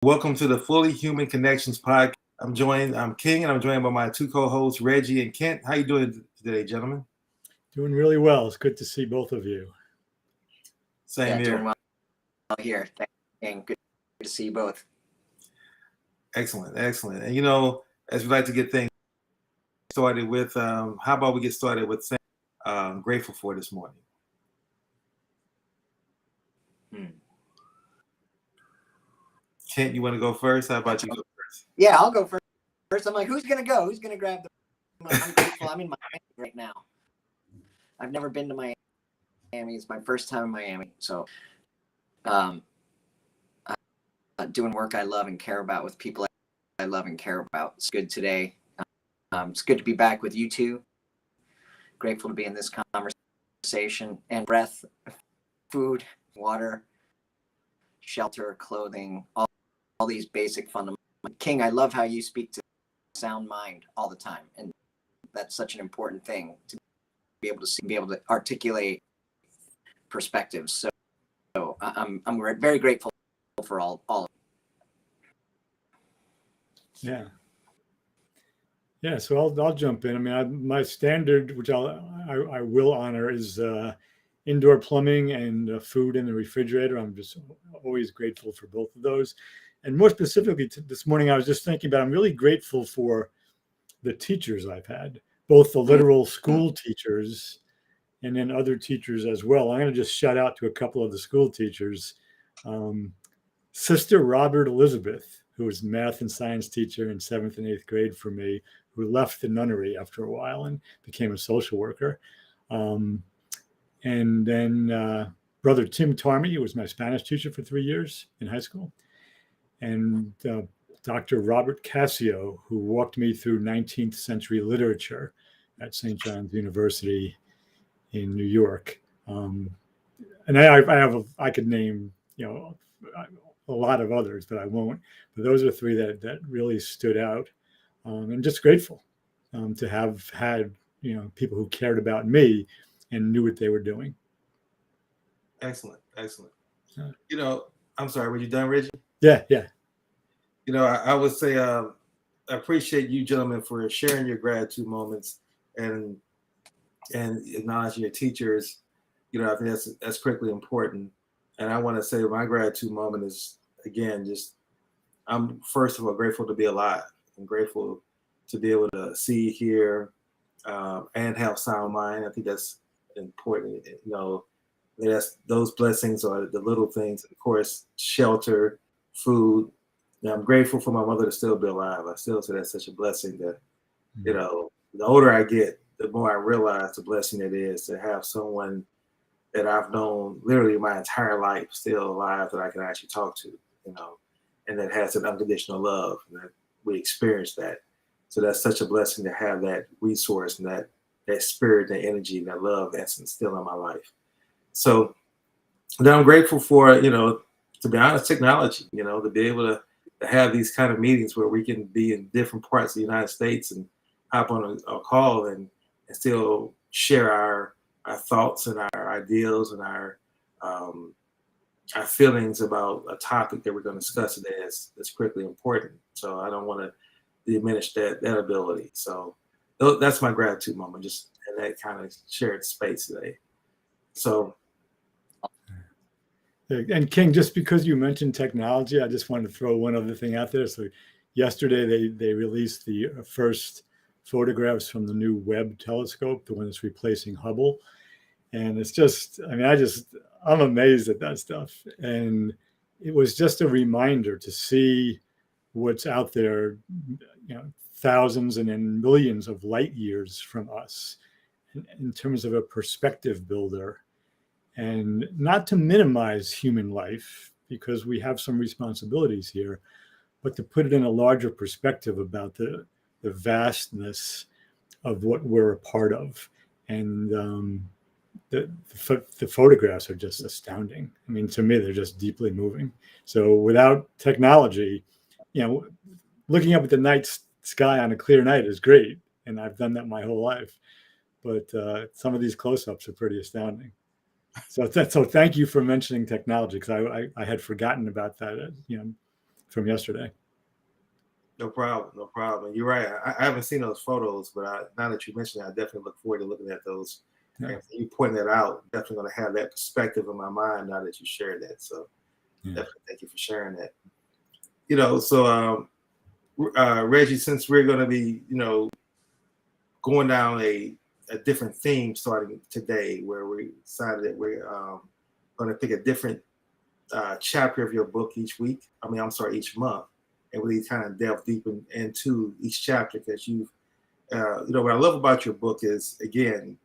Welcome to the Fully Human Connections podcast. I'm King, and I'm joined by my two co-hosts, Reggie and Kent. How you doing today, gentlemen? Doing really well. It's good to see both of you. Same here. Doing well here. Thank you. Good to see you both. Excellent. And as we like to get things started with, how about we get started with saying I'm grateful for this morning. Kent, you want to go first? How about you go first? Yeah, I'll go first. I'm like, who's going to go? Who's going to grab the... I'm grateful. I'm in Miami right now. I've never been to Miami. It's my first time in Miami. So doing work I love and care about with people I love and care about. It's good today. It's good to be back with you two. Grateful to be in this conversation. And breath, food, water, shelter, clothing, all these basic fundamentals. King, I love how you speak to sound mind all the time, and that's such an important thing to be able to see, be able to articulate perspectives. So I'm very grateful for all of it. Yeah. So I'll jump in. I mean, my standard, which I will honor, is indoor plumbing and food in the refrigerator. I'm just always grateful for both of those. And more specifically, this morning, I was just thinking about I'm really grateful for the teachers I've had, both the literal school teachers and then other teachers as well. I'm going to just shout out to a couple of the school teachers. Sister Robert Elizabeth, who was math and science teacher in 7th and 8th grade for me, who left the nunnery after a while and became a social worker. And then Brother Tim Tarmy, who was my Spanish teacher for 3 years in high school. And Dr. Robert Cassio, who walked me through 19th century literature at St. John's University in New York. And I could name, a lot of others, but I won't. But those are three that really stood out. And just grateful to have had, people who cared about me and knew what they were doing. Excellent. I'm sorry, were you done, Reggie? Yeah. I would say I appreciate you gentlemen for sharing your gratitude moments and acknowledging your teachers. I think that's critically important. And I want to say my gratitude moment is, again, just I'm first of all grateful to be alive. I'm grateful to be able to see, hear, and have sound mind. I think that's important. Those blessings are the little things. Of course, shelter, food. I'm grateful for my mother to still be alive. I still say that's such a blessing that, the older I get, the more I realize the blessing it is to have someone that I've known literally my entire life still alive that I can actually talk to, and that has an unconditional love, and that we experience that. So that's such a blessing to have that resource and that spirit, that energy, and that love essence still in my life. So then I'm grateful for, to be honest, technology, to be able to have these kind of meetings where we can be in different parts of the United States and hop on a call and still share our thoughts and our ideals and our feelings about a topic that we're going to discuss today that's critically important. So I don't want to diminish that ability. So that's my gratitude moment, just in that kind of shared space today. So. And King, just because you mentioned technology, I just wanted to throw one other thing out there. So yesterday they released the first photographs from the new Webb telescope, the one that's replacing Hubble. And it's just, I'm amazed at that stuff. And it was just a reminder to see what's out there, thousands and then millions of light years from us in terms of a perspective builder. And not to minimize human life, because we have some responsibilities here, but to put it in a larger perspective about the vastness of what we're a part of. And the photographs are just astounding. I mean, to me, they're just deeply moving. So without technology, looking up at the night sky on a clear night is great. And I've done that my whole life. But some of these close-ups are pretty astounding. So thank you for mentioning technology, because I had forgotten about that, from yesterday. No problem. No problem. And you're right. I haven't seen those photos, but now that you mentioned it, I definitely look forward to looking at those. Yeah. And you pointing that out, definitely going to have that perspective in my mind now that you shared that. So definitely thank you for sharing that. So Reggie, since we're going to be, going down a different theme starting today, where we decided that we're going to pick a different chapter of your book each month, and really kind of delve deep into each chapter, because what I love about your book is, again,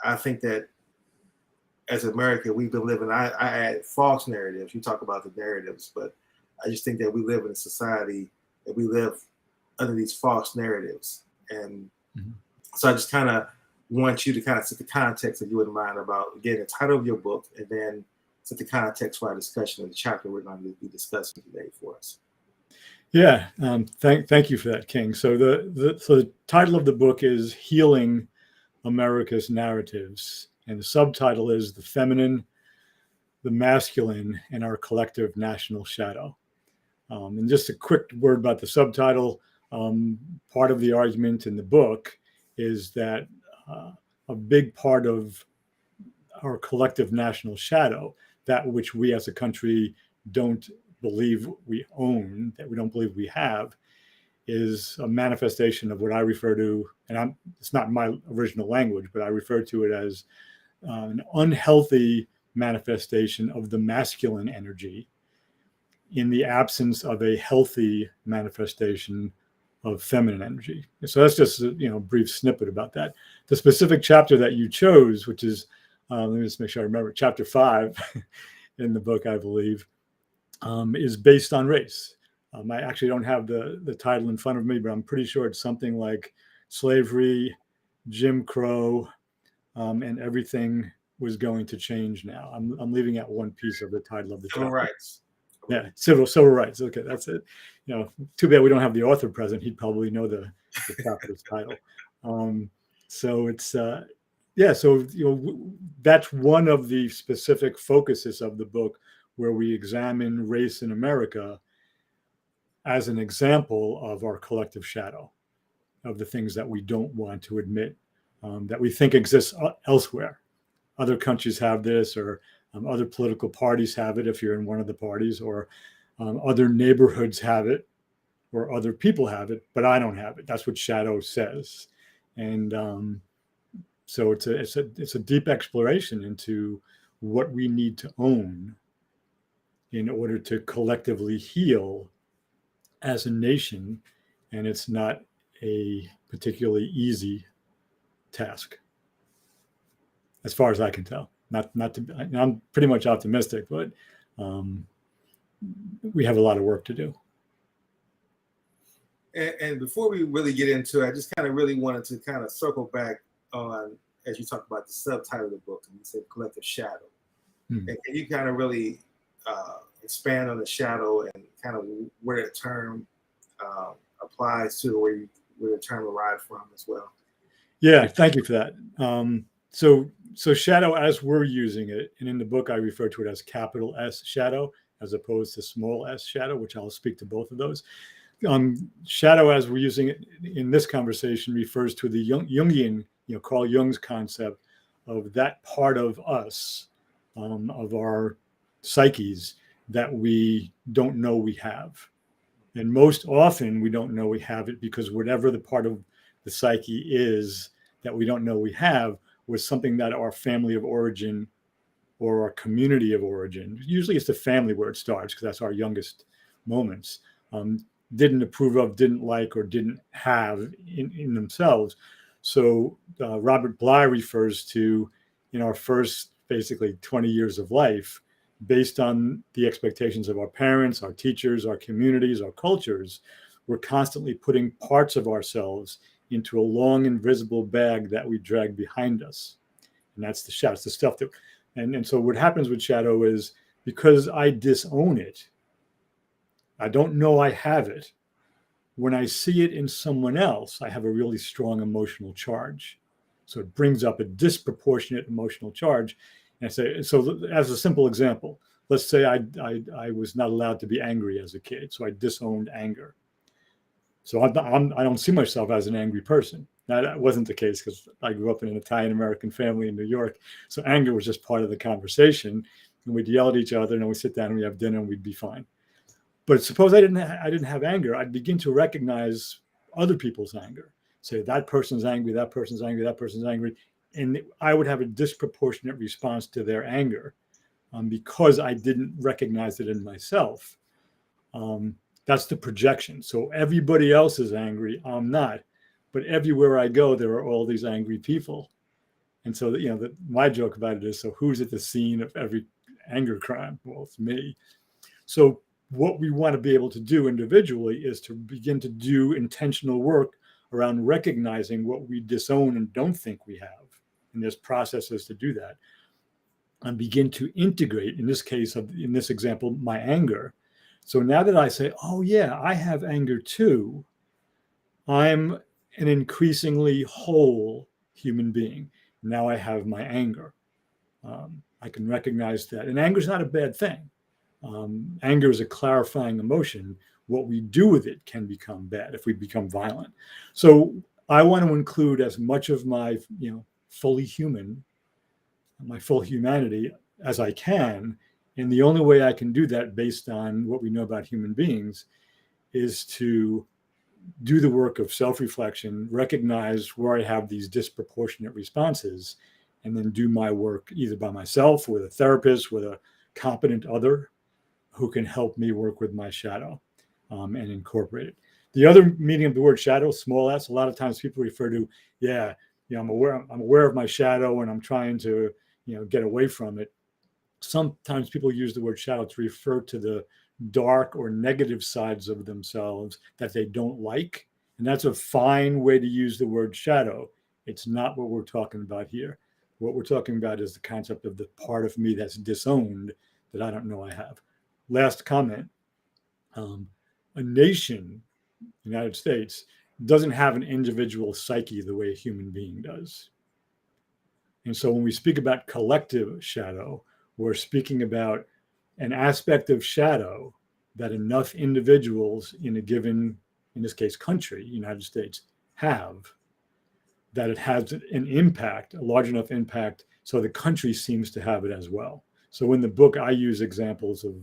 I think that as America, we've been living, I add false narratives. You talk about the narratives, but I just think that we live in a society that we live under these false narratives. And so I just kind of want you to kind of set the context, if you wouldn't mind, about, again, the title of your book, and then set the context for our discussion of the chapter we're going to be discussing today for us. Yeah, thank you for that, King. So the title of the book is Healing America's Narratives, and the subtitle is The Feminine, the Masculine, and Our Collective National Shadow. And just a quick word about the subtitle. Part of the argument in the book is that a big part of our collective national shadow, that which we as a country don't believe we own, that we don't believe we have, is a manifestation of what I refer to, and it's not my original language, but I refer to it as an unhealthy manifestation of the masculine energy in the absence of a healthy manifestation of feminine energy. So that's just a brief snippet about that. The specific chapter that you chose, which is, let me just make sure I remember, chapter 5 in the book, I believe, is based on race. I actually don't have the title in front of me, but I'm pretty sure it's something like Slavery, Jim Crow, and Everything Was Going to Change Now. I'm leaving out one piece of the title of the chapter. Civil rights. Yeah, civil rights. Okay, that's it. Too bad we don't have the author present. He'd probably know the chapter's title. So it's so that's one of the specific focuses of the book, where we examine race in America as an example of our collective shadow, of the things that we don't want to admit, that we think exists elsewhere. Other countries have this, or other political parties have it if you're in one of the parties, or other neighborhoods have it, or other people have it, but I don't have it. That's what shadow says. And so it's a deep exploration into what we need to own in order to collectively heal as a nation. And it's not a particularly easy task, as far as I can tell. I'm pretty much optimistic, but we have a lot of work to do. And before we really get into it, I just kind of really wanted to kind of circle back on, as you talk about the subtitle of the book, and you said collective shadow. And can you kind of really expand on the shadow and kind of where the term applies to, where the term arrived from as well? Yeah, thank you for that. So shadow, as we're using it, and in the book I refer to it as capital S shadow, as opposed to small s shadow, which I'll speak to both of those. Shadow, as we're using it in this conversation, refers to the Jungian, Carl Jung's concept of that part of us, of our psyches, that we don't know we have. And most often we don't know we have it because whatever the part of the psyche is that we don't know we have was something that our family of origin or our community of origin, usually it's the family where it starts, because that's our youngest moments, didn't approve of, didn't like, or didn't have in themselves. So Robert Bly refers to, in our first basically 20 years of life, based on the expectations of our parents, our teachers, our communities, our cultures, we're constantly putting parts of ourselves into a long invisible bag that we drag behind us. And that's the shadow. It's the stuff that, and so what happens with shadow is, because I disown it, I don't know I have it. When I see it in someone else, I have a really strong emotional charge. So it brings up a disproportionate emotional charge. And I say, so as a simple example, let's say I was not allowed to be angry as a kid, so I disowned anger. So I don't see myself as an angry person. Now, that wasn't the case because I grew up in an Italian-American family in New York. So anger was just part of the conversation. And we'd yell at each other, and then we'd sit down and we'd have dinner and we'd be fine. But suppose I didn't have anger, I'd begin to recognize other people's anger. Say, that person's angry, that person's angry, that person's angry. And I would have a disproportionate response to their anger because I didn't recognize it in myself. That's the projection. So everybody else is angry, I'm not. But everywhere I go, there are all these angry people. And so, my joke about it is, so who's at the scene of every anger crime? Well, it's me. So what we want to be able to do individually is to begin to do intentional work around recognizing what we disown and don't think we have. And there's processes to do that. And begin to integrate, in this example, my anger. So now that I say, oh yeah, I have anger too, I'm an increasingly whole human being. Now I have my anger. I can recognize that. And anger is not a bad thing. Anger is a clarifying emotion. What we do with it can become bad if we become violent. So I want to include as much of my, fully human, my full humanity as I can. And the only way I can do that based on what we know about human beings is to do the work of self-reflection, recognize where I have these disproportionate responses, and then do my work either by myself, with a therapist, with a competent other who can help me work with my shadow and incorporate it. The other meaning of the word shadow, small s, a lot of times people refer to, I'm aware of my shadow and I'm trying to, get away from it. Sometimes people use the word shadow to refer to the dark or negative sides of themselves that they don't like. And that's a fine way to use the word shadow. It's not what we're talking about here. What we're talking about is the concept of the part of me that's disowned that I don't know I have. Last comment. A nation, the United States, doesn't have an individual psyche the way a human being does. And so when we speak about collective shadow, we're speaking about an aspect of shadow that enough individuals in a given, in this case, country, United States, have, that it has an impact, a large enough impact, so the country seems to have it as well. So in the book, I use examples of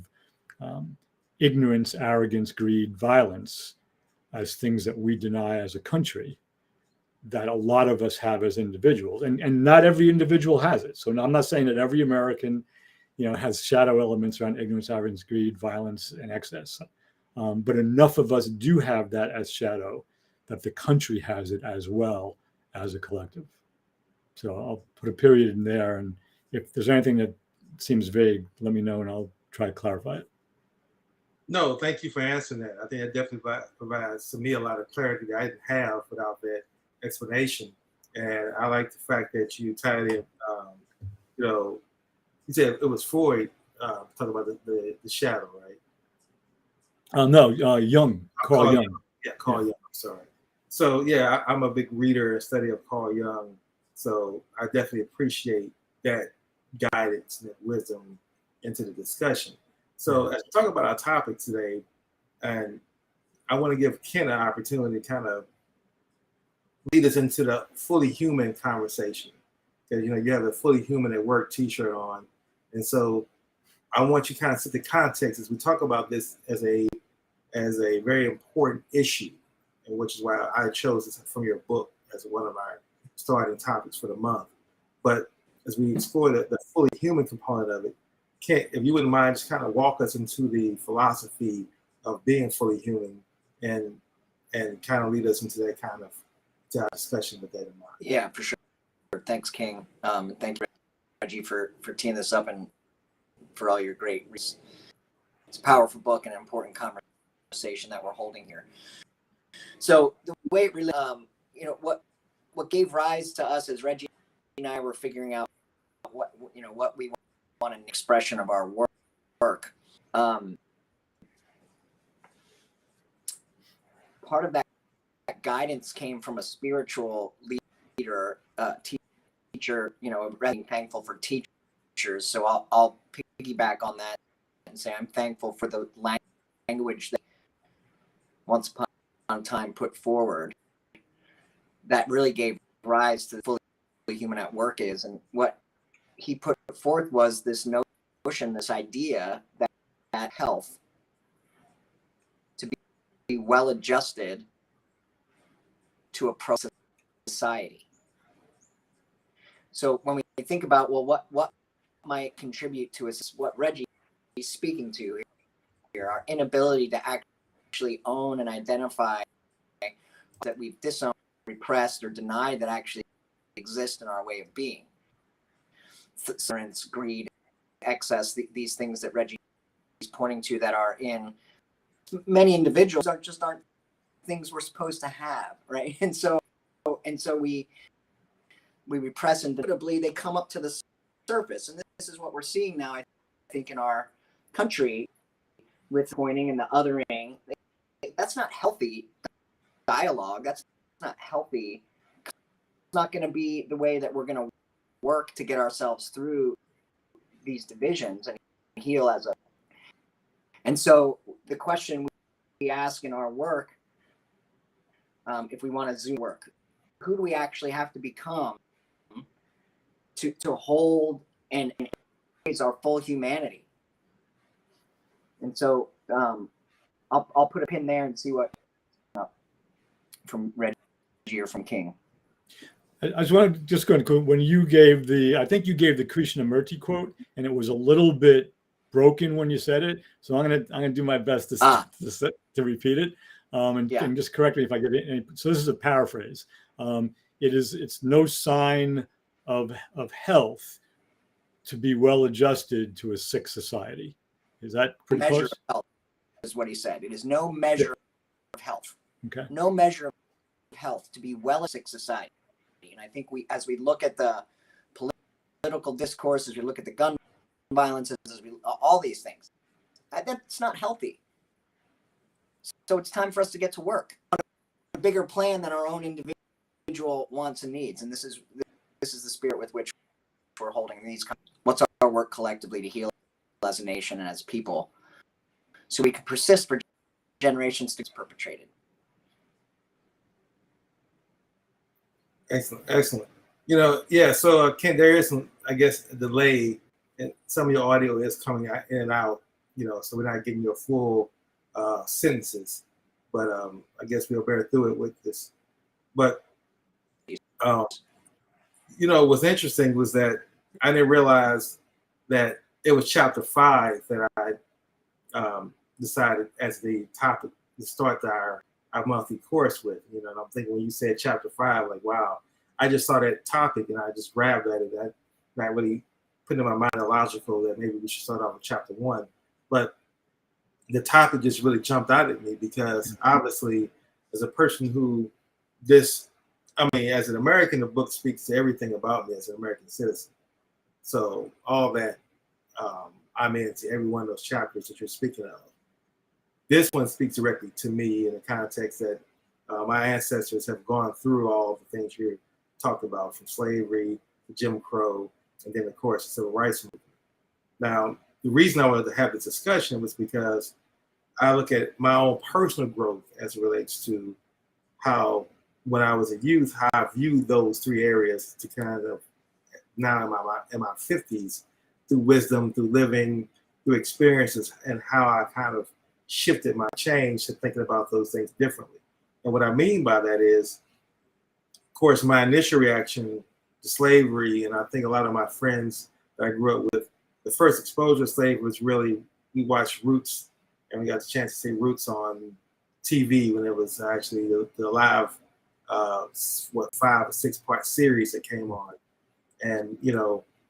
ignorance, arrogance, greed, violence as things that we deny as a country that a lot of us have as individuals. And not every individual has it. So I'm not saying that every American has shadow elements around ignorance, arrogance, greed, violence, and excess. But enough of us do have that as shadow that the country has it as well as a collective. So I'll put a period in there. And if there's anything that seems vague, let me know and I'll try to clarify it. No, thank you for answering that. I think it definitely provides to me a lot of clarity that I didn't have without that explanation. And I like the fact that you tied in, you said it was Freud talking about the shadow, right? No, Jung, Carl Jung. Yeah, Carl Jung, sorry. So yeah, I'm a big reader and study of Carl Jung. So I definitely appreciate that guidance and that wisdom into the discussion. So as we talk about our topic today, and I want to give Ken an opportunity to kind of lead us into the fully human conversation. Because you have a fully human at work t-shirt on. And so I want you to kind of set the context as we talk about this as a very important issue, and which is why I chose this from your book as one of our starting topics for the month. But as we explore the fully human component of it, Kent, if you wouldn't mind, just kind of walk us into the philosophy of being fully human and kind of lead us into that kind of to our discussion with that in mind. Yeah, for sure. Thanks, King. Thank you, Reggie, for teeing this up and for all your great. It's a powerful book and an important conversation that we're holding here. So the way it really, what gave rise to us as Reggie and I were figuring out what we want an expression of our work. Part of that guidance came from a spiritual leader, teacher, being thankful for teachers. So I'll piggyback on that and say, I'm thankful for the language that once upon a time put forward that really gave rise to the fully human at work is. And what he put forth was this notion, this idea that health, to be well adjusted to a pro society. So when we think about, well, what might contribute to us, what Reggie is speaking to here, our inability to actually own and identify that we've disowned, repressed, or denied that actually exist in our way of being. Ignorance, greed, excess, these things that Reggie is pointing to that are in many individuals aren't things we're supposed to have, right? And so we repress, and inevitably they come up to the surface. And this is what we're seeing now, I think, in our country with pointing and the othering. That's not healthy dialogue. That's not healthy. It's not going to be the way that we're going to work to get ourselves through these divisions and heal as a. And so the question we ask in our work, if we want to zoom work, who do we actually have to become to hold and raise our full humanity? And so I'll put a pin there and see what from Reggie or from King. I just want to go, when you gave I think you gave the Krishnamurti quote, and it was a little bit broken when you said it. So I'm gonna do my best to repeat it. And just correct me if I get it. So this is a paraphrase. It's no sign of health to be well adjusted to a sick society. Is that pretty measure close? Of health is what he said. It is no measure of health. Okay. No measure of health to be well in a sick society. And I think as we look at the political discourse, as we look at the gun violence, all these things, that's not healthy. So it's time for us to get to work on a bigger plan than our own individual wants and needs. And this is the spirit with which we're holding these. What's our work collectively to heal as a nation and as people, so we can persist for generations to be perpetrated. Excellent. So Ken, there is some, I guess, a delay, and some of your audio is coming in and out, so we're not getting your full sentences, but I guess we'll bear through it with this. But what's interesting was that I didn't realize that it was chapter 5 that I decided as the topic to start our monthly course with. And I'm thinking, when you said chapter 5, like, wow, I just saw that topic and I just grabbed at it. I not really put in my mind a logical that maybe we should start off with chapter 1. But the topic just really jumped out at me because obviously, as a person who as an American, the book speaks to everything about me as an American citizen. So all that I'm into every one of those chapters that you're speaking of. This one speaks directly to me in the context that my ancestors have gone through all the things you're talking about, from slavery to Jim Crow, and then, of course, the Civil Rights Movement. Now, the reason I wanted to have this discussion was because I look at my own personal growth as it relates to how, when I was a youth, how I viewed those 3 areas to kind of, now in my 50s, through wisdom, through living, through experiences, and how I kind of shifted my change to thinking about those things differently. And what I mean by that is, of course, my initial reaction to slavery, and I think a lot of my friends that I grew up with, the first exposure to slavery was really, we watched Roots, and we got the chance to see Roots on TV when it was actually the live, 5 or 6 part series that came on. And,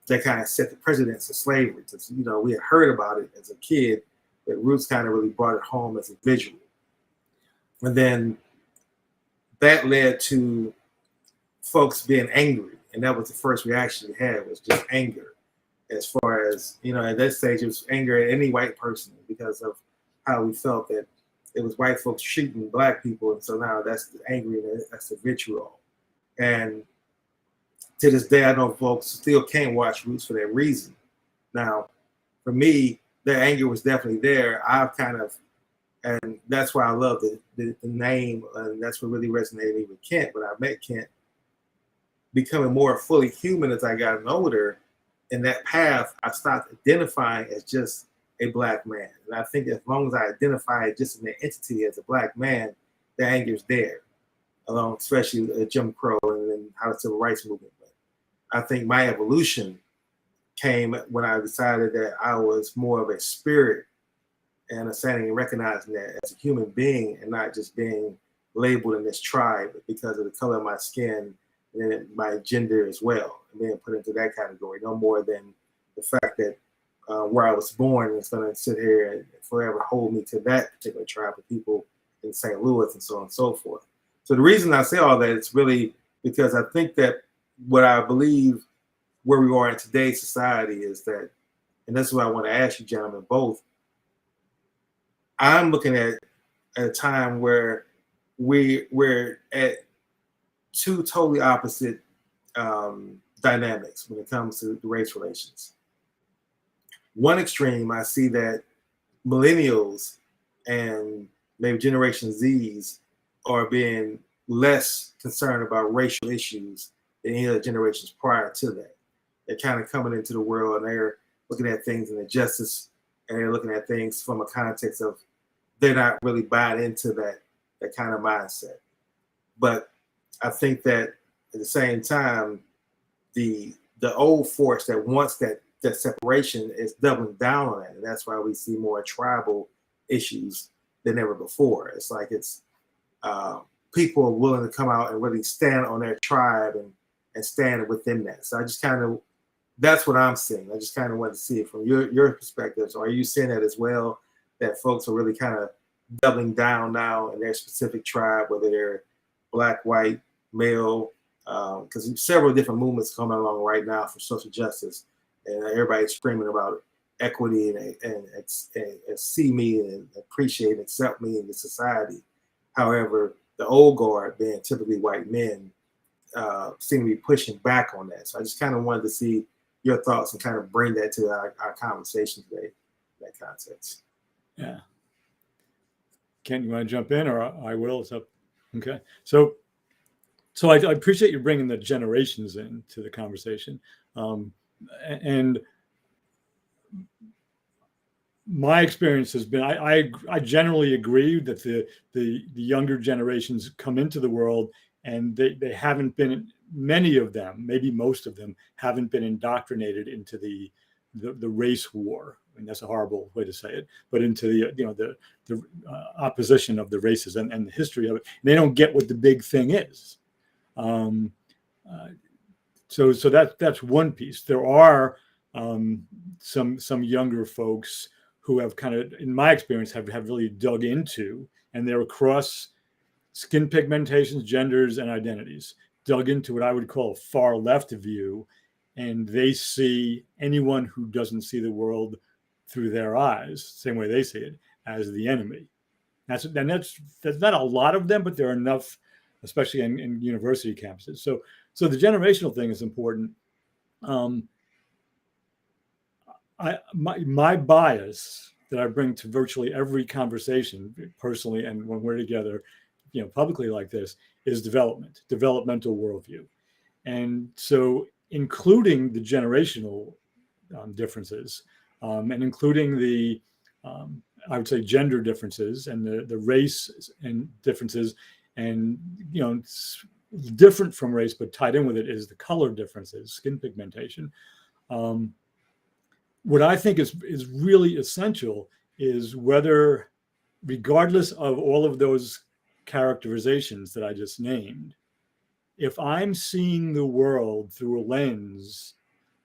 that kind of set the precedence of slavery. Because, we had heard about it as a kid, but Roots kind of really brought it home as a visual. And then that led to folks being angry. And that was the first reaction we had, was just anger. As far as, at that stage, it was anger at any white person because of how we felt that it was white folks shooting black people. And so now that's the angry, that's the vitriol. And to this day, I know folks still can't watch Roots for that reason. Now, for me, the anger was definitely there. I've kind of, and that's why I love the name, and that's what really resonated with Kent. When I met Kent, becoming more fully human as I got older, in that path, I stopped identifying as just a black man. And I think as long as I identify just an entity as a black man, the anger's there, along especially Jim Crow and then how the civil rights movement. But I think my evolution came when I decided that I was more of a spirit and understanding and recognizing that as a human being and not just being labeled in this tribe because of the color of my skin and then my gender as well, and being put into that category, no more than the fact that where I was born is going to sit here and forever hold me to that particular tribe of people in St. Louis and so on and so forth. So the reason I say all that is really because I think that what I believe where we are in today's society is that, and this is what I want to ask you gentlemen both, I'm looking at a time where we're at two totally opposite dynamics when it comes to the race relations. One extreme, I see that millennials and maybe Generation Zs are being less concerned about racial issues than any other generations prior to that. They're kind of coming into the world and they're looking at things in the justice, and they're looking at things from a context of they're not really buying into that kind of mindset. But I think that at the same time, the old force that wants that separation is doubling down on that, and that's why we see more tribal issues than ever before. It's like it's people are willing to come out and really stand on their tribe and stand within that. So I just kind of, that's what I'm seeing. I just kind of want to see it from your perspectives. Are you seeing that as well? That folks are really kind of doubling down now in their specific tribe, whether they're black, white, male, because several different movements coming along right now for social justice, and everybody's screaming about equity and see me and appreciate and accept me in the society. However, the old guard, being typically white men, seem to be pushing back on that. So I just kind of wanted to see your thoughts and kind of bring that to our conversation today, in that context. Yeah. Ken, you want to jump in, or I will? It's up. Okay. So I appreciate you bringing the generations into the conversation. And my experience has been, I generally agree that the younger generations come into the world and they haven't been, many of them, maybe most of them, haven't been indoctrinated into the race war. I mean, that's a horrible way to say it, but into the opposition of the races and the history of it. And they don't get what the big thing is. So that's one piece. There are some younger folks who have kind of, in my experience, have really dug into, and they're across skin pigmentations, genders, and identities, dug into what I would call a far left view, and they see anyone who doesn't see the world through their eyes, same way they see it, as the enemy. That's not a lot of them, but there are enough, especially in university campuses. So the generational thing is important. My bias that I bring to virtually every conversation, personally and when we're together, publicly like this, is developmental worldview. And so including the generational differences, and including the, I would say, gender differences and the race and differences, and different from race, but tied in with it is the color differences, skin pigmentation. What I think is really essential is whether, regardless of all of those characterizations that I just named, if I'm seeing the world through a lens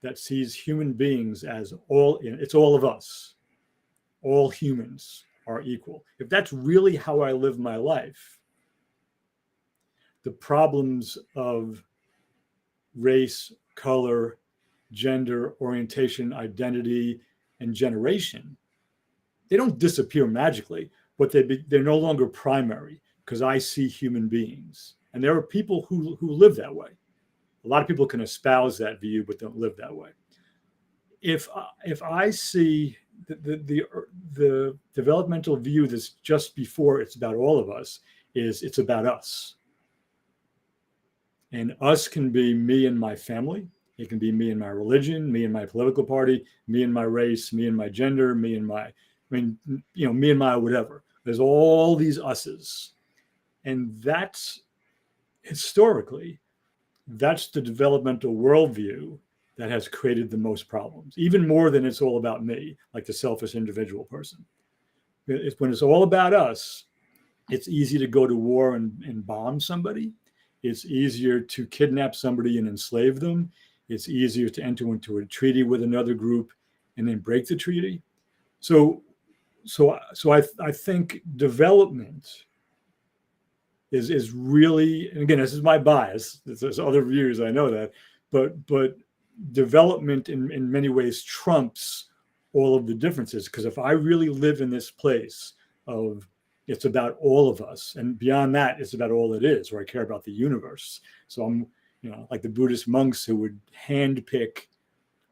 that sees human beings as it's all of us, all humans are equal. If that's really how I live my life, the problems of race, color, gender, orientation, identity, and generation, they don't disappear magically, but they're no longer primary because I see human beings. And there are people who live that way. A lot of people can espouse that view, but don't live that way. If I see the developmental view that's just before it's about all of us is it's about us. And us can be me and my family. It can be me and my religion, me and my political party, me and my race, me and my gender, me and my, me and my whatever. There's all these us's. And that's historically, that's the developmental worldview that has created the most problems, even more than it's all about me, like the selfish individual person. When it's all about us, it's easy to go to war and bomb somebody. It's easier to kidnap somebody and enslave them. It's easier to enter into a treaty with another group and then break the treaty. So I think development is really, and again, this is my bias. There's other views, I know that, but development in many ways trumps all of the differences. Because if I really live in this place of it's about all of us, and beyond that, it's about all it is, where I care about the universe. So I'm, like the Buddhist monks who would handpick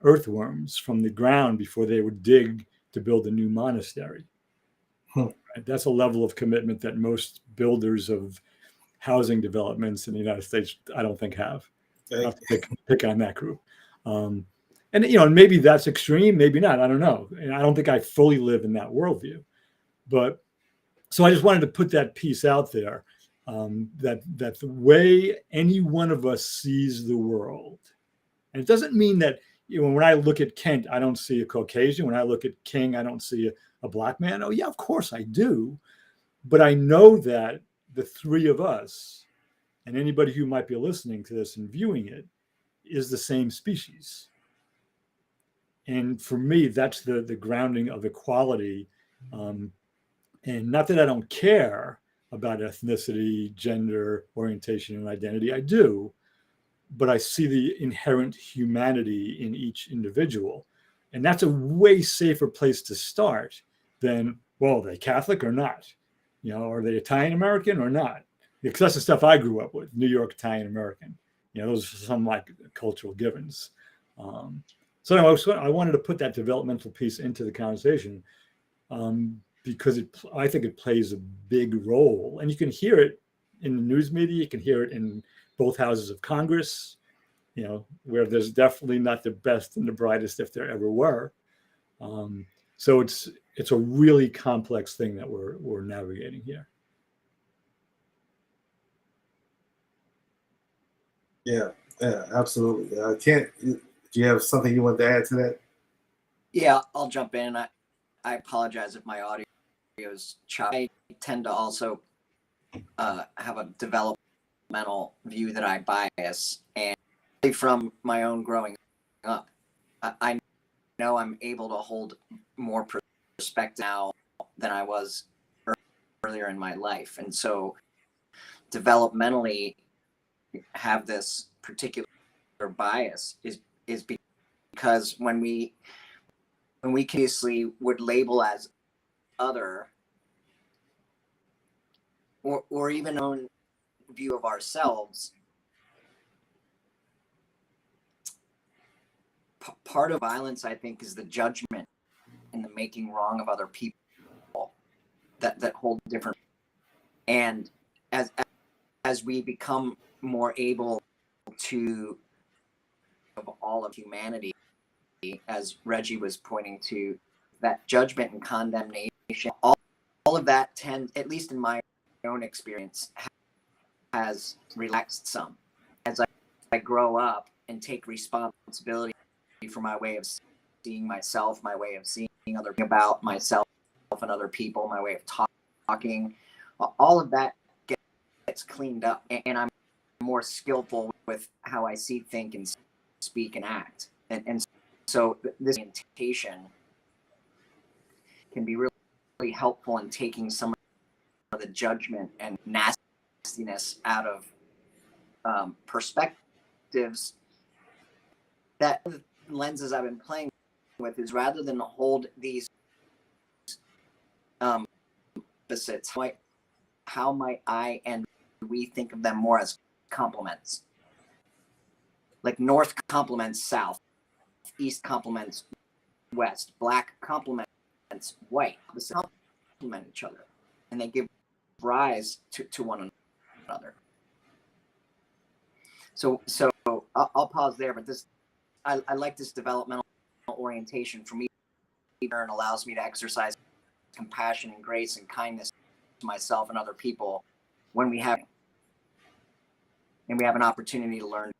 earthworms from the ground before they would dig to build a new monastery. Right? That's a level of commitment that most builders of housing developments in the United States, I don't think have. I have to pick on that group. And maybe that's extreme, maybe not. I don't know. And I don't think I fully live in that worldview. But so I just wanted to put that piece out there, that the way any one of us sees the world, and it doesn't mean that when I look at Kent, I don't see a Caucasian. When I look at King, I don't see a black man. Oh yeah, of course I do. But I know that the three of us, and anybody who might be listening to this and viewing it, is the same species. And for me, that's the grounding of equality. And not that I don't care about ethnicity, gender, orientation, and identity. I do. But I see the inherent humanity in each individual. And that's a way safer place to start than, well, are they Catholic or not? Are they Italian American or not? Because that's the stuff I grew up with, New York Italian American. Those are some like cultural givens. So anyway, I wanted to put that developmental piece into the conversation because I think it plays a big role. And you can hear it in the news media. You can hear it in both houses of Congress, where there's definitely not the best and the brightest if there ever were. So it's a really complex thing that we're navigating here. Yeah, absolutely. Kent, do you have something you want to add to that? Yeah, I'll jump in. I apologize if my audio is choppy. I tend to also have a developmental view that I bias, and from my own growing up, I know I'm able to hold more perspective now than I was earlier in my life. And so developmentally have this particular bias is because when we obviously would label as other, or even own view of ourselves, part of violence, I think, is the judgment and the making wrong of other people that hold different. And as we become more able to of all of humanity, as Reggie was pointing to, that judgment and condemnation, all of that at least in my own experience, has relaxed some. As I grow up and take responsibility for my way of seeing myself, my way of seeing other people, about myself and other people, my way of talking, all of that gets cleaned up, and I'm more skillful with how I see, think, and speak and act. And so this orientation can be really helpful in taking some of the judgment and nastiness out of perspectives. That the lenses I've been playing with is, rather than hold these opposites, how might I and we think of them more as complements? Like north complements south, east complements west, black complements white, they complement each other, and they give rise to one another. So I'll pause there, but I like this developmental orientation for me, and allows me to exercise compassion and grace and kindness to myself and other people when we have an opportunity to learn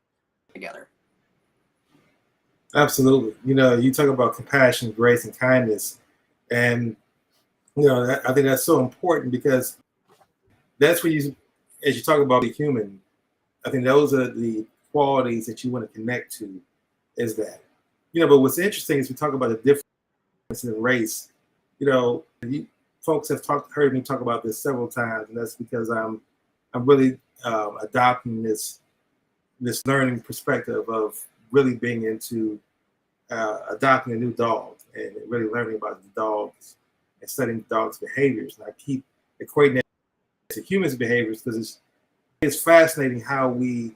together. Absolutely. You talk about compassion, grace, and kindness, and I think that's so important, because that's where as you talk about the human, I think those are the qualities that you want to connect to, is that. But what's interesting is we talk about the difference in race. Folks have heard me talk about this several times, and that's because I'm really adopting this learning perspective of really being into adopting a new dog and really learning about the dogs and studying the dog's behaviors. And I keep equating that to humans' behaviors, because it's fascinating how we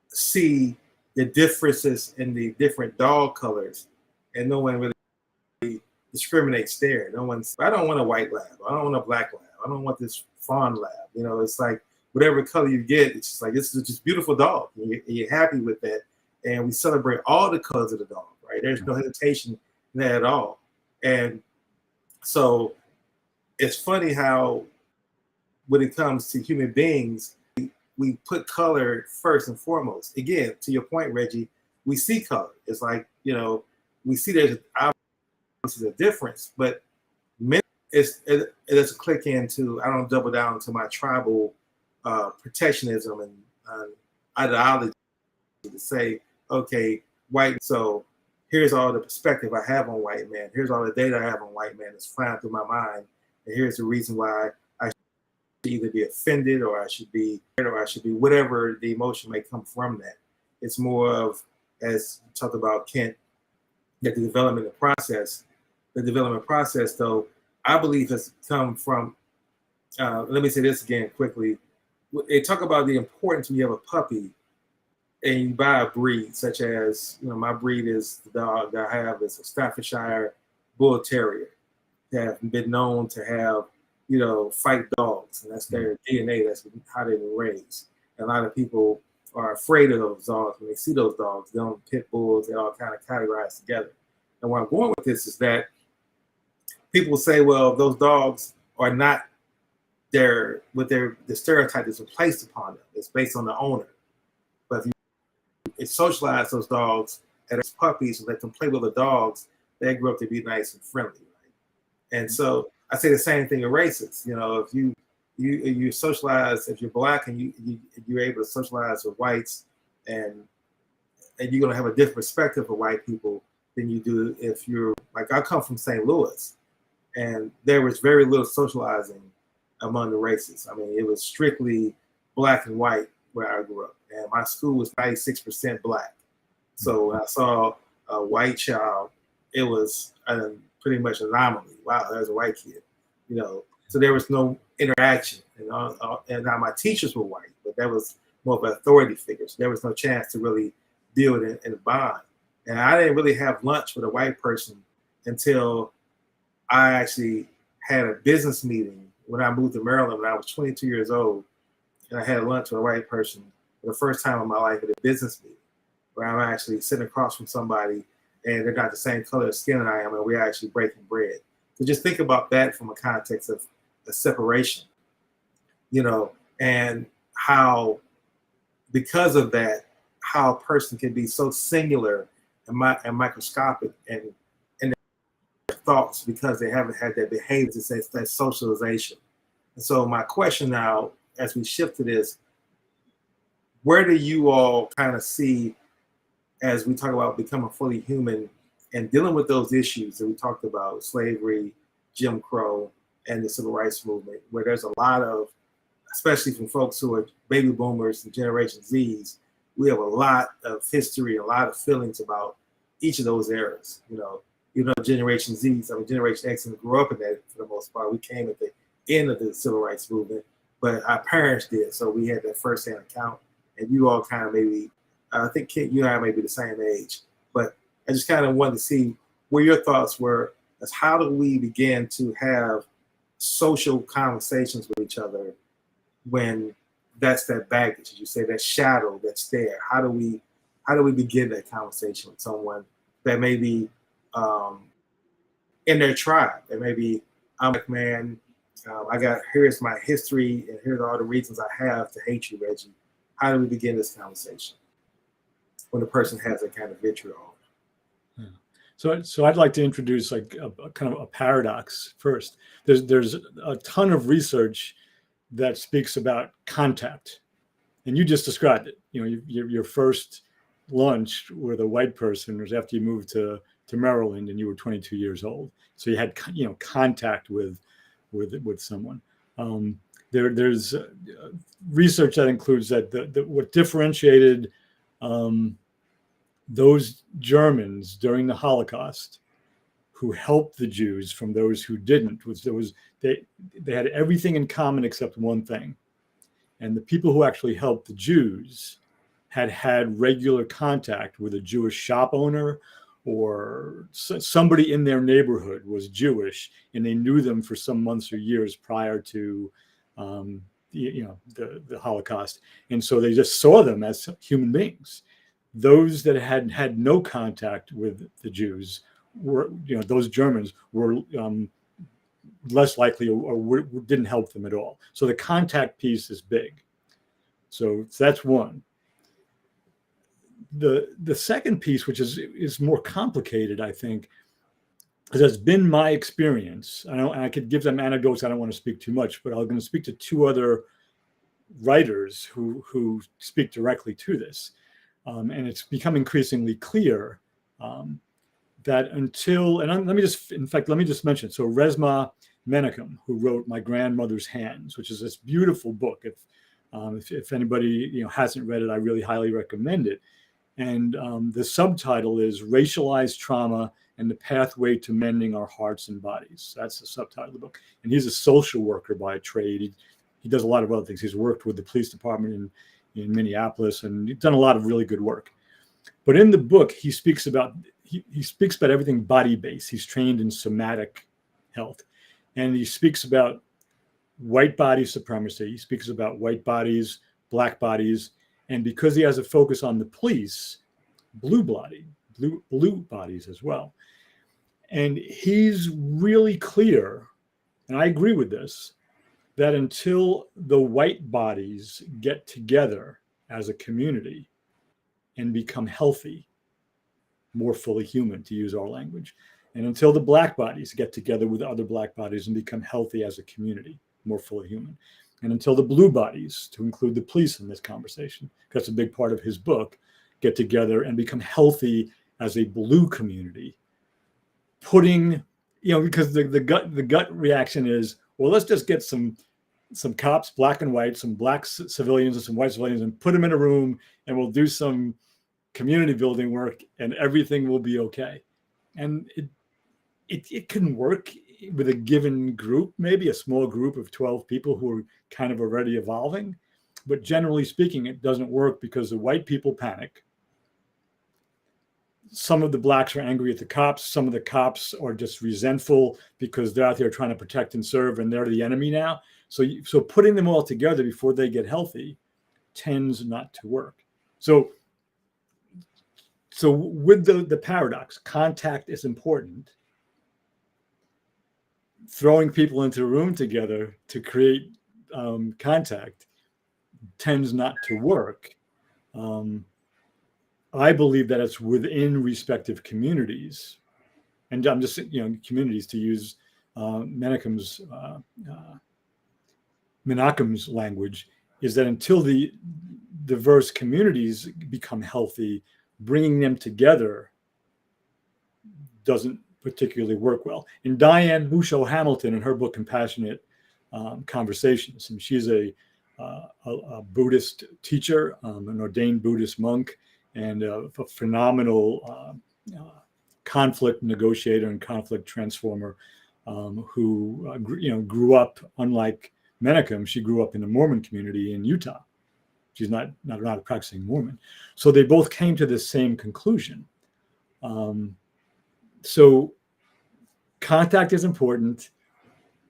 see the differences in the different dog colors, and no one really discriminates there. I don't want a white lab. I don't want a black lab. I don't want this fawn lab. It's like whatever color you get, it's just like, this is just beautiful dog. And you're happy with that. And we celebrate all the colors of the dog, right? There's no hesitation in that at all. And so it's funny how when it comes to human beings, we put color first and foremost. Again, to your point, Reggie, we see color. It's like, we see there's obviously a difference, but it doesn't click into, I don't double down into my tribal protectionism and ideology to say, okay, white, so here's all the perspective I have on white man. Here's all the data I have on white man that's flying through my mind. And here's the reason why I should either be offended or I should be whatever the emotion may come from that. It's more of, as you talked about, Kent, that the development process, though, I believe has come from, let me say this again quickly. They talk about the importance when you have a puppy and you buy a breed, such as, my breed is the dog that I have is a Staffordshire Bull Terrier. They have been known to have, fight dogs, and that's their DNA. That's how they've been raised. And a lot of people are afraid of those dogs when they see those dogs. They don't pit bulls. They all kind of categorized together. And where I'm going with this is that people say, well, those dogs are not the stereotype is placed upon them. It's based on the owner. But if you socialize those dogs as puppies and let them play with the dogs, they grow up to be nice and friendly. Right? And so I say the same thing in races. If you socialize, if you're black and you're able to socialize with whites, and you're going to have a different perspective of white people than you do if you're, like, I come from St. Louis, and there was very little socializing among the races. I mean, it was strictly black and white where I grew up, and my school was 96% black. So when I saw a white child, it was pretty much an anomaly. Wow, there's a white kid, So there was no interaction, and now my teachers were white, but that was more of an authority figure. So there was no chance to really build in a bond. And I didn't really have lunch with a white person until I actually had a business meeting when I moved to Maryland when I was 22 years old. And I had lunch with a white person for the first time in my life at a business meeting, where I'm actually sitting across from somebody and they're not the same color of skin that I am, and we're actually breaking bread. So just think about that from a context of a separation, and how, because of that, how a person can be so singular and microscopic and their thoughts, because they haven't had that behavior, to say that socialization. And so my question now, as we shift to this, where do you all kind of see, as we talk about becoming fully human and dealing with those issues that we talked about, slavery, Jim Crow, and the civil rights movement, where there's a lot of, especially from folks who are baby boomers and Generation Zs, we have a lot of history, a lot of feelings about each of those eras. Generation Zs, Generation X, and grew up in that for the most part. We came at the end of the civil rights movement, but our parents did, so we had that firsthand account. And you all kind of maybe, I think Kent, you and I may be the same age, but I just kind of wanted to see where your thoughts were is how do we begin to have social conversations with each other when that's that baggage, as you say, that shadow that's there. How do we begin that conversation with someone that may be in their tribe? That may be, I'm like, man, here's my history, and here's all the reasons I have to hate you, Reggie. How do we begin this conversation when the person has that kind of vitriol? Yeah. So I'd like to introduce like a kind of a paradox first. There's a ton of research that speaks about contact, and you just described it. You know, your first lunch with a white person was after you moved to Maryland and you were 22 years old. So you had, you know, contact with someone. There's research that includes that what differentiated those Germans during the Holocaust who helped the Jews from those who didn't they had everything in common except one thing. And the people who actually helped the Jews had regular contact with a Jewish shop owner, or somebody in their neighborhood was Jewish, and they knew them for some months or years prior to the Holocaust. And so they just saw them as human beings. Those that had no contact with the Jews were, you know, those Germans were less likely or didn't help them at all. So the contact piece is big. So that's one. The second piece, which is more complicated, I think, because that's been my experience. I could give them anecdotes. I don't want to speak too much, but I'm going to speak to two other writers who speak directly to this. And it's become increasingly clear that let me just mention. So Resmaa Menakem, who wrote My Grandmother's Hands, which is this beautiful book. If anybody hasn't read it, I really highly recommend it. And the subtitle is Racialized Trauma and the Pathway to Mending Our Hearts and Bodies. That's the subtitle of the book. And he's a social worker by trade. He does a lot of other things. He's worked with the police department in Minneapolis, and he's done a lot of really good work. But in the book, he speaks about everything body-based. He's trained in somatic health. And he speaks about white body supremacy. He speaks about white bodies, black bodies. And because he has a focus on the police, blue bodies as well. And he's really clear, and I agree with this, that until the white bodies get together as a community and become healthy, more fully human, to use our language, and until the black bodies get together with other black bodies and become healthy as a community, more fully human, and until the blue bodies, to include the police in this conversation, because it's a big part of his book, get together and become healthy as a blue community, because the gut reaction is, well, let's just get some cops, black and white, some black civilians and some white civilians, and put them in a room, and we'll do some community building work, and everything will be okay. And it can work with a given group, maybe a small group of 12 people who are kind of already evolving. But generally speaking, it doesn't work because the white people panic. Some of the blacks are angry at the cops. Some of the cops are just resentful because they're out there trying to protect and serve, and they're the enemy now. So putting them all together before they get healthy tends not to work. So with the paradox, contact is important. Throwing people into a room together to create contact tends not to work. I believe that it's within respective communities, and I'm just communities, to use Menakem's language, is that until the diverse communities become healthy, bringing them together doesn't particularly work well. And Diane Musho Hamilton, in her book Compassionate Conversations, and she's a Buddhist teacher, an ordained Buddhist monk, and a phenomenal conflict negotiator and conflict transformer, who grew up, unlike Menakem, she grew up in the Mormon community in Utah. She's not a practicing Mormon. So they both came to the same conclusion. So contact is important,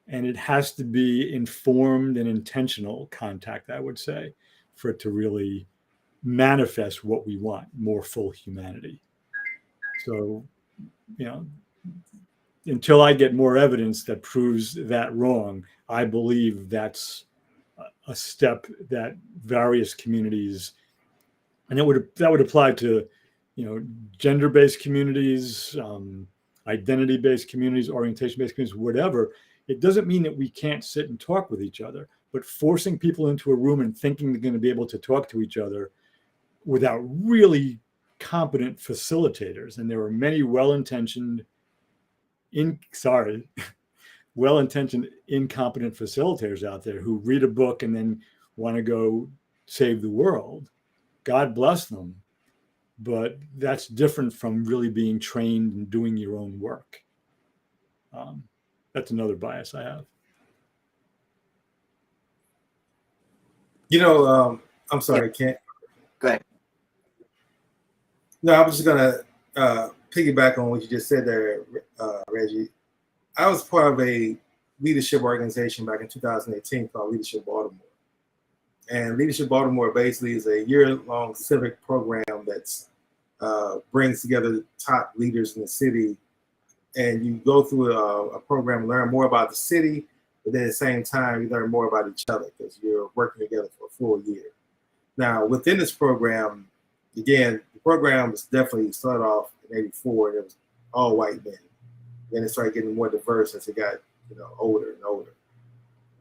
and it has to be informed and intentional contact, I would say, for it to really manifest what we want, more full humanity. So, you know, until I get more evidence that proves that wrong, I believe that's a step that various communities, and that would apply to, you know, gender-based communities, identity-based communities, orientation-based communities, whatever. It doesn't mean that we can't sit and talk with each other, but forcing people into a room and thinking they're going to be able to talk to each other without really competent facilitators. And there are many well-intentioned, incompetent facilitators out there who read a book and then want to go save the world. God bless them. But that's different from really being trained and doing your own work. That's another bias I have. You know, I'm sorry, Kent. Go ahead. No, I was just gonna piggyback on what you just said there, Reggie. I was part of a leadership organization back in 2018 called Leadership Baltimore. And Leadership Baltimore basically is a year-long civic program that's brings together top leaders in the city. And you go through a program, learn more about the city, but then at the same time, you learn more about each other because you're working together for a full year. Now, within this program, again, the program was definitely started off in '84, and it was all white men. Then it started getting more diverse as it got, you know, older and older.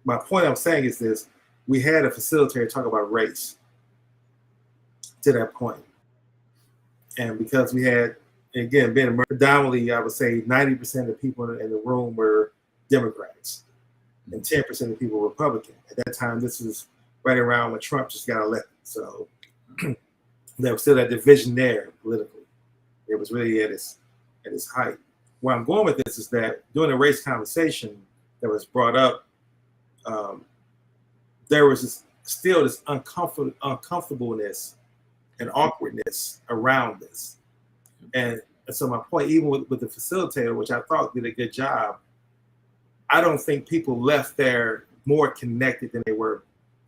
My point I'm saying is this: we had a facilitator talk about race to that point, and because we had, again, being predominantly, I would say 90% of the people in the room were Democrats, and 10% of the people were Republican. At that time, this was right around when Trump just got elected, so there was still that division there politically. It was really at its height. Where I'm going with this is that during the race conversation that was brought up, there was still this uncomfortableness and awkwardness around this. And so my point, even with the facilitator, which I thought did a good job, I don't think people left there more connected than they were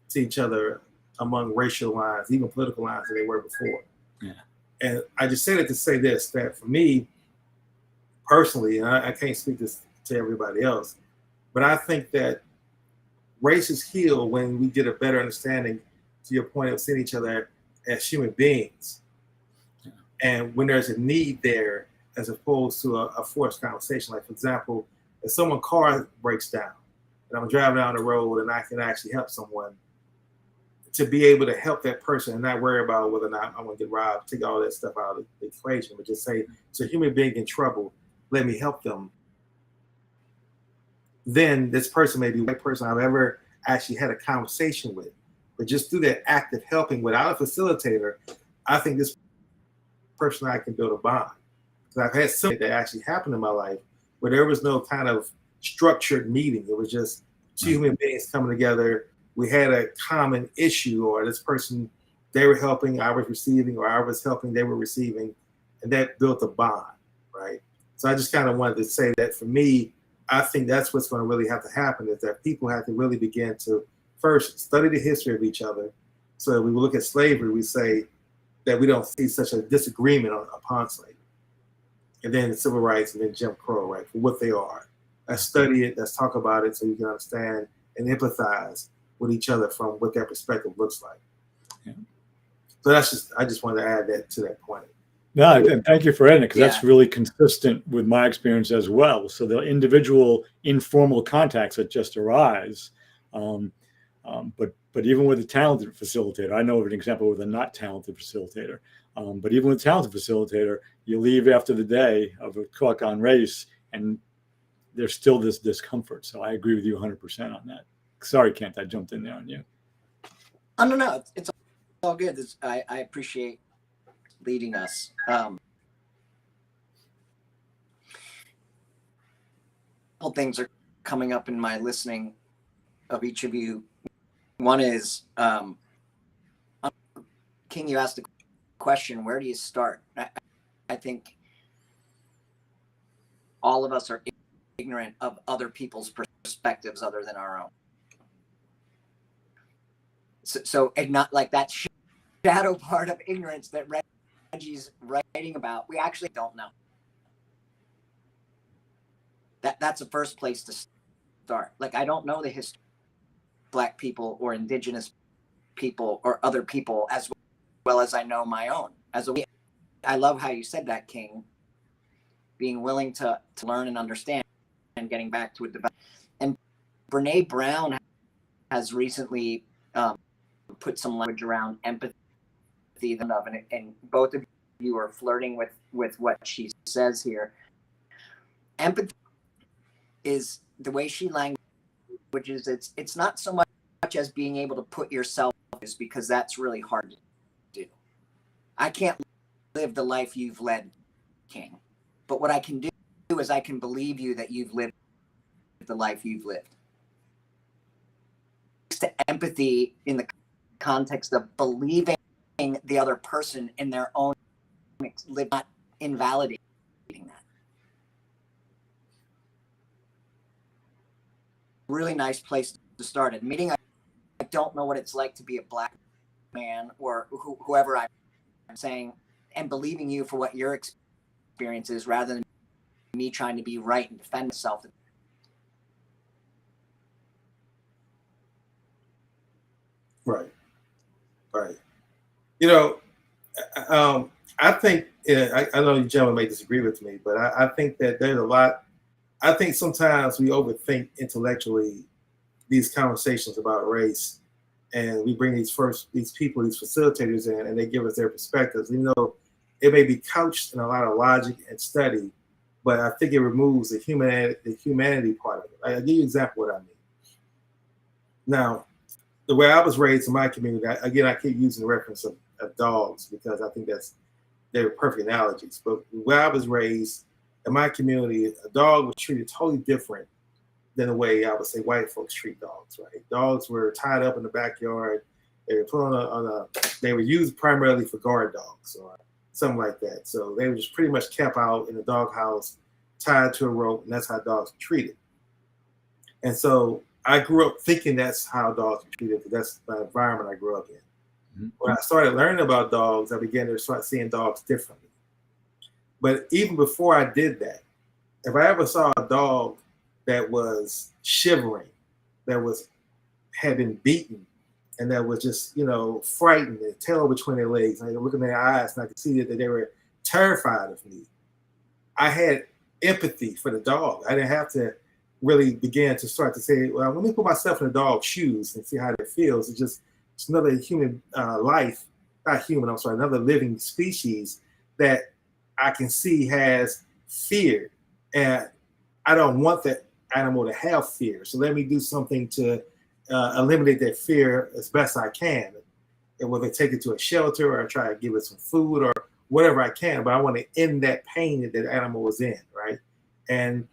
to each other among racial lines, even political lines, than they were before. Yeah. And I just say that to say this, that for me, personally, and I can't speak this to everybody else, but I think that races heal when we get a better understanding, to your point of seeing each other as human beings. Yeah. And when there's a need there, as opposed to a forced conversation. Like, for example, if someone's car breaks down and I'm driving down the road and I can actually help someone, to be able to help that person and not worry about whether or not I'm going to get robbed, take all that stuff out of the equation, but just say, it's a human being in trouble, let me help them. Then this person may be the person I've ever actually had a conversation with. But just through that act of helping without a facilitator, I think this person and I can build a bond. Because I've had something that actually happened in my life where there was no kind of structured meeting. It was just two human beings coming together. We had a common issue, or this person, they were helping, I was receiving, or I was helping, they were receiving, and that built a bond, right? So I just kind of wanted to say that for me, I think that's what's going to really have to happen, is that people have to really begin to first study the history of each other. So that we look at slavery, we say that we don't see such a disagreement upon slavery. And then civil rights, and then Jim Crow, right, for what they are. Let's study it, let's talk about it so you can understand and empathize with each other from what that perspective looks like. Yeah. So I just wanted to add that to that point. No, and thank you for adding it, because that's really consistent with my experience as well. So the individual informal contacts that just arise, but even with a talented facilitator, I know of an example with a not talented facilitator, but even with a talented facilitator, you leave after the day of a talk on race and there's still this discomfort. So I agree with you 100% on that. Sorry, Kent, I jumped in there on you. Oh, no, it's all good. I appreciate leading us. Couple things are coming up in my listening of each of you. One is, King, you asked the question, where do you start? I think all of us are ignorant of other people's perspectives other than our own. So not like that shadow part of ignorance that Reggie's writing about, we actually don't know. That's the first place to start. Like, I don't know the history of Black people or Indigenous people or other people as well as I know my own. I love how you said that, King. Being willing to learn and understand and getting back to a development. And Brene Brown has recently put some language around empathy, and both of you are flirting with what she says here. Empathy is the way she languages. It's not so much as being able to put yourself, is because that's really hard to do. I can't live the life you've led, King. But what I can do is I can believe you that you've lived the life you've lived. To empathy in the context of believing the other person in their own live, not invalidating that. Really nice place to start. Admitting I don't know what it's like to be a Black man or whoever I'm saying, and believing you for what your experience is rather than me trying to be right and defend myself. Right. You know, I think, I know you gentlemen may disagree with me, but I think that there's a lot. I think sometimes we overthink intellectually these conversations about race, and we bring these people, these facilitators in, and they give us their perspectives. You know, it may be couched in a lot of logic and study, but I think it removes the humanity part of it. I'll give you an example of what I mean. Now, the way I was raised in my community, again, I keep using the reference of dogs because I think they're perfect analogies. But where I was raised in my community, a dog was treated totally different than the way I would say white folks treat dogs. Right? Dogs were tied up in the backyard. They were put they were used primarily for guard dogs or something like that. So they were just pretty much kept out in the doghouse, tied to a rope, and that's how dogs were treated. And so I grew up thinking that's how dogs were treated because that's the environment I grew up in. Mm-hmm. When I started learning about dogs, I began to start seeing dogs differently. But even before I did that, if I ever saw a dog that was shivering, that had been beaten, and that was just, frightened, their tail between their legs, and I could look in their eyes and I could see that they were terrified of me, I had empathy for the dog. I didn't have to really begin to start to say, well, let me put myself in the dog's shoes and see how it feels. It's another human life, not human, I'm sorry, another living species that I can see has fear. And I don't want that animal to have fear. So let me do something to eliminate that fear as best I can. And whether take it to a shelter or try to give it some food or whatever I can, but I want to end that pain that that animal was in, right? And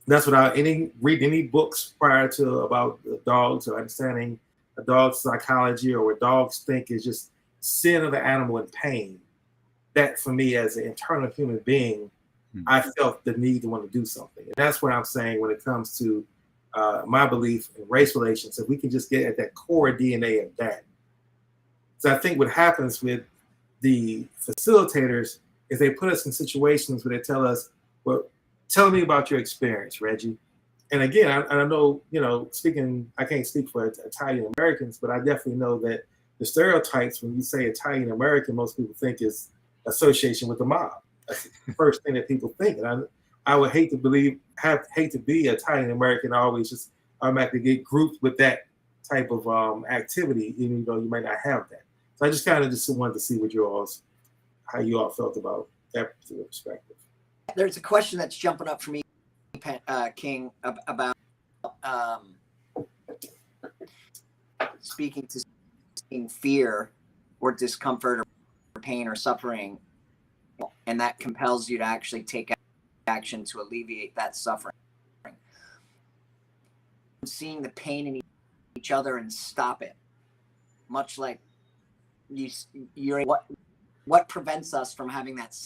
that's without reading any books prior to about the dogs or understanding a dog's psychology or what dogs think is just seeing the animal in pain. That for me as an internal human being, I felt the need to want to do something. And that's what I'm saying when it comes to my belief in race relations, if we can just get at that core DNA of that. So I think what happens with the facilitators is they put us in situations where they tell us, well, tell me about your experience, Reggie. And again, I know, I can't speak for Italian Americans, but I definitely know that the stereotypes when you say Italian American, most people think is association with the mob. That's the first thing that people think. And I would hate to be Italian American, always just automatically get grouped with that type of activity, even though you might not have that. So I just kind of wanted to see how you all felt about that particular perspective. There's a question that's jumping up for me, King, about speaking to fear or discomfort or pain or suffering, and that compels you to actually take action to alleviate that suffering. Seeing the pain in each other and stop it, much like you're what prevents us from having that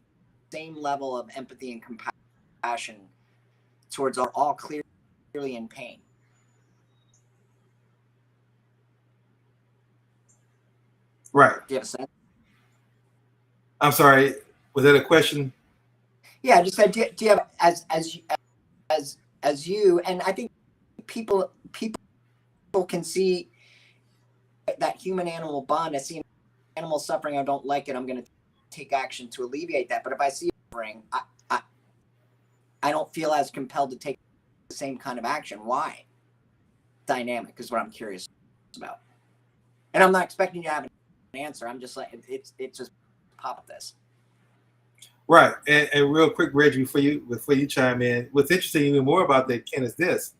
same level of empathy and compassion towards all clearly in pain. Right. Do you have a sense? I'm sorry. Was that a question? Yeah, just said, do you have as you, and I think people can see that human animal bond. I see animal suffering, I don't like it, I'm going to take action to alleviate that. But if I see suffering, I don't feel as compelled to take the same kind of action. Why? Dynamic is what I'm curious about. And I'm not expecting you to have an answer. I'm just like, it's just pop this. Right. And real quick, Reggie, before you chime in, what's interesting even more about that, Ken, is this.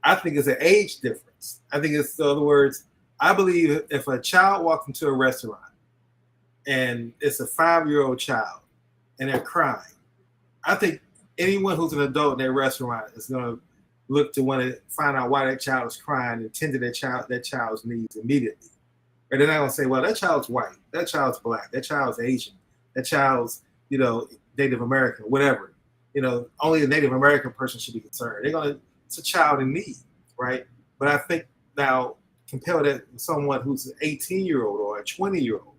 I think it's an age difference. I think it's, in other words, I believe if a child walks into a restaurant and it's a 5-year-old child and they're crying, I think anyone who's an adult in that restaurant is going to look to want to find out why that child is crying and tend to that child's needs immediately. Or they're not going to say, well, that child's white, that child's black, that child's Asian, that child's, Native American, whatever. Only a Native American person should be concerned. It's a child in need, right? But I think now compare that with someone who's an 18-year-old or a 20-year-old,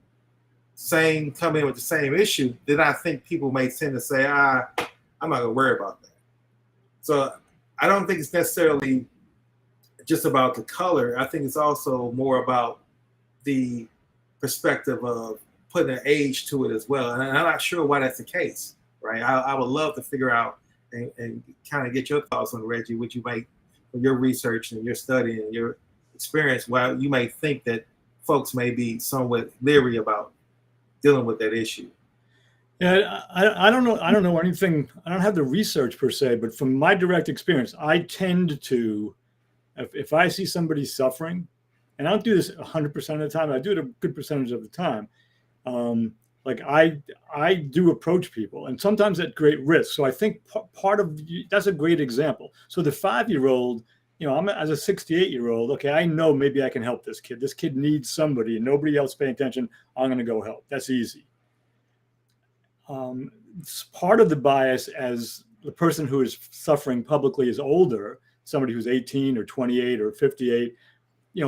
come in with the same issue, then I think people may tend to say, I'm not gonna worry about that. So I don't think it's necessarily just about the color. I think it's also more about the perspective of putting an age to it as well. And I'm not sure why that's the case, right? I would love to figure out and kind of get your thoughts on, Reggie, what you might, from your research and your study and your experience, why you might think that folks may be somewhat leery about dealing with that issue. Yeah, I don't know. I don't know anything. I don't have the research per se, but from my direct experience, I tend to, if I see somebody suffering, and I don't do this 100% of the time, I do it a good percentage of the time. Like I do approach people, and sometimes at great risk. So I think part of that's a great example. So the 5-year-old, I'm as a 68-year-old. Okay, I know maybe I can help this kid. This kid needs somebody, and nobody else paying attention. I'm going to go help. That's easy. It's part of the bias as the person who is suffering publicly is older, somebody who's 18 or 28 or 58.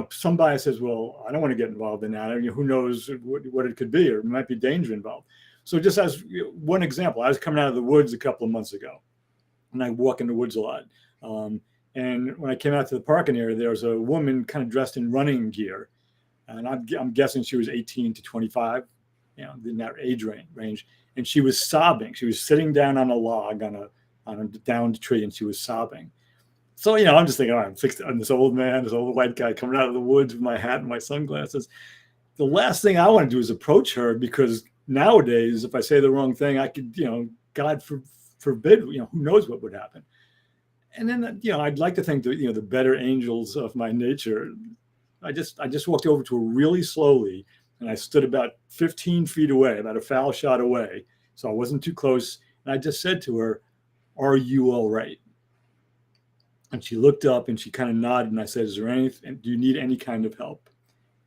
Some bias says, well, I don't want to get involved in that. Who knows what it could be, or it might be danger involved. So just as one example, I was coming out of the woods a couple of months ago, and I walk in the woods a lot. And when I came out to the parking area, there was a woman kind of dressed in running gear. And I'm guessing she was 18 to 25, in that age range. And she was sobbing. She was sitting down on a log on a downed tree, and she was sobbing. So, I'm just thinking, all right, I'm this old man, this old white guy coming out of the woods with my hat and my sunglasses. The last thing I want to do is approach her, because nowadays, if I say the wrong thing, I could, God forbid, who knows what would happen. And then, I'd like to think that, the better angels of my nature, I just walked over to her really slowly, and I stood about 15 feet away, about a foul shot away. So I wasn't too close. And I just said to her, "Are you all right?" And she looked up and she kind of nodded, and I said, "Is there anything? Do you need any kind of help?"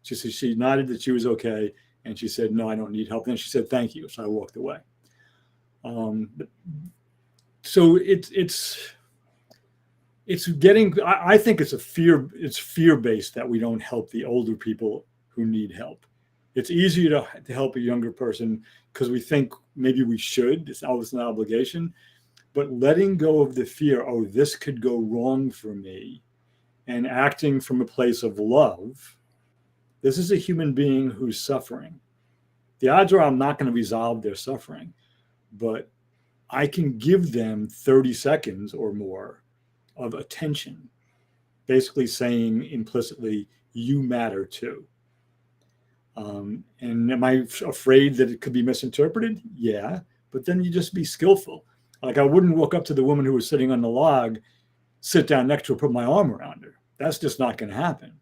She nodded that she was okay, and she said, "No, I don't need help." And then she said, "Thank you." So I walked away. So it's getting. I think it's fear-based that we don't help the older people who need help. It's easier to help a younger person because we think maybe we should. It's always an obligation. But letting go of the fear, oh, this could go wrong for me, and acting from a place of love. This is a human being who's suffering. The odds are I'm not going to resolve their suffering, but I can give them 30 seconds or more of attention, basically saying implicitly, you matter too. And am I afraid that it could be misinterpreted? Yeah, but then you just be skillful. Like I wouldn't walk up to the woman who was sitting on the log, sit down next to her, put my arm around her. That's just not going to happen.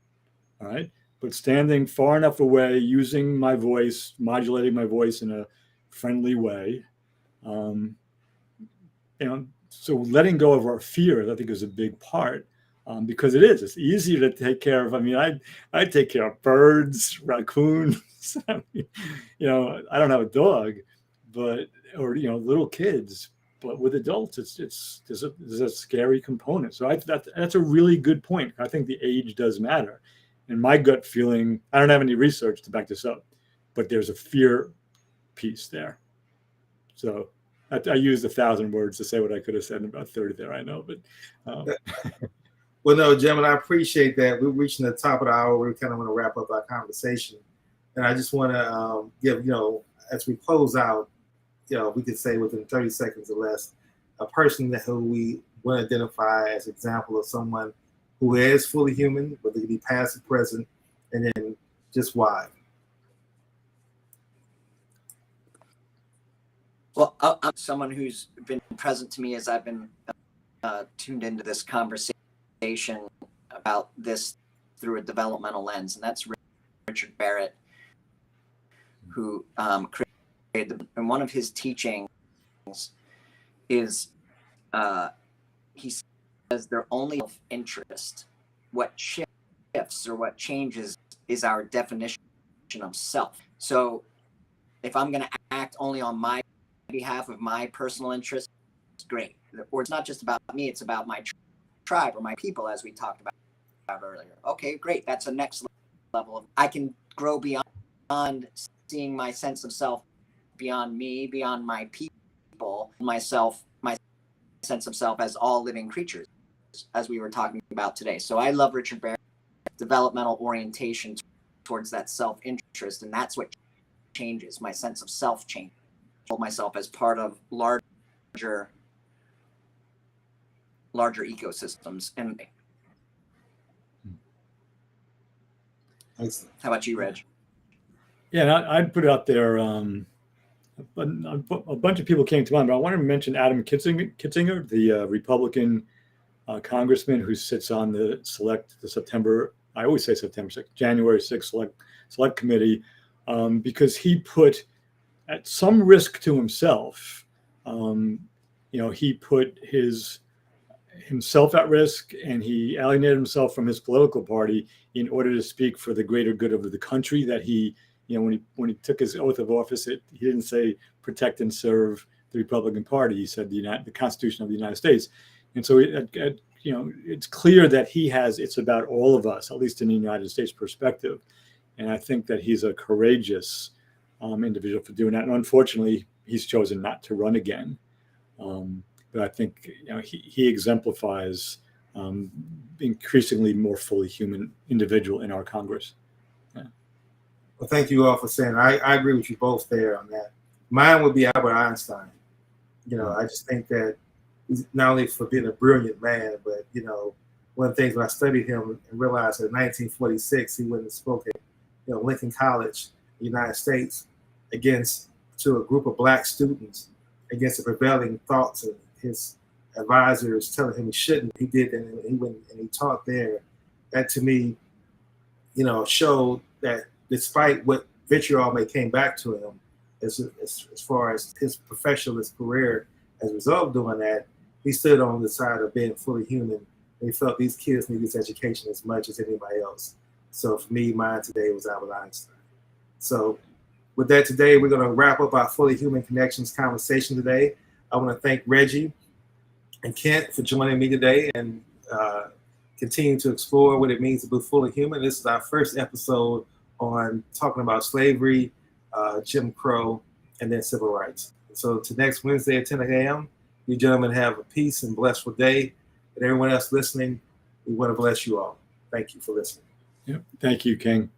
All right. But standing far enough away, using my voice, modulating my voice in a friendly way. So letting go of our fears, I think, is a big part. Because it's easier to take care of. I mean, I take care of birds, raccoons. I don't have a dog, or little kids. but with adults, there's a scary component. So that's a really good point. I think the age does matter. And my gut feeling, I don't have any research to back this up, but there's a fear piece there. So I used 1,000 words to say what I could have said in about 30 there, I know, but. Well, no, gentlemen, I appreciate that. We're reaching the top of the hour. We kind of want to wrap up our conversation. And I just want to give, as we close out, we could say within 30 seconds or less, a person who we want to identify as an example of someone who is fully human, whether it be past or present, and then just why. Well, I'm someone who's been present to me as I've been tuned into this conversation about this through a developmental lens, and that's Richard Barrett, who created, and one of his teachings is he says they're only of interest. What shifts or what changes is our definition of self. So if I'm going to act only on my behalf of my personal interest, great. Or it's not just about me, it's about my tribe or my people, as we talked about earlier. Okay, great. That's a next level of, I can grow beyond seeing my sense of self beyond me, beyond my people, myself, my sense of self as all living creatures, as we were talking about today. So I love Richard Barrett's developmental orientation towards that self-interest, and that's what changes. My sense of self change. Hold myself as part of larger ecosystems. And Excellent. How about you, Reg? Yeah, and I'd put out there, a bunch of people came to mind, but I want to mention Adam Kitzinger, the Republican congressman who sits on the September, I always say September 6th, January 6th select committee, because he put at some risk to himself, he put himself at risk, and he alienated himself from his political party in order to speak for the greater good of the country. That he, when he took his oath of office, he didn't say protect and serve the Republican Party. He said the Constitution of the United States. And so it's clear that it's about all of us, at least in the United States perspective. And I think that he's a courageous individual for doing that. And unfortunately, he's chosen not to run again. But I think he exemplifies increasingly more fully human individual in our Congress. Yeah. Well, thank you all for saying. I agree with you both there on that. Mine would be Albert Einstein. I just think that he's not only for being a brilliant man, but one of the things when I studied him and realized that in 1946 he went and spoke at Lincoln College, the United States, to a group of black students against the prevailing thoughts of his advisors telling him he shouldn't. He did, and he went and he taught there. That to me, showed that despite what vitriol may came back to him, as far as his professionalist career as a result of doing that, he stood on the side of being fully human. And he felt these kids need this education as much as anybody else. So for me, mine today was Albert Einstein. So with that today, we're going to wrap up our Fully Human Connections conversation today. I want to thank Reggie and Kent for joining me today and continue to explore what it means to be fully human. This is our first episode on talking about slavery, Jim Crow, and then civil rights. So to next Wednesday at 10 a.m., you gentlemen have a peace and blissful day. And everyone else listening, we want to bless you all. Thank you for listening. Yep. Thank you, King.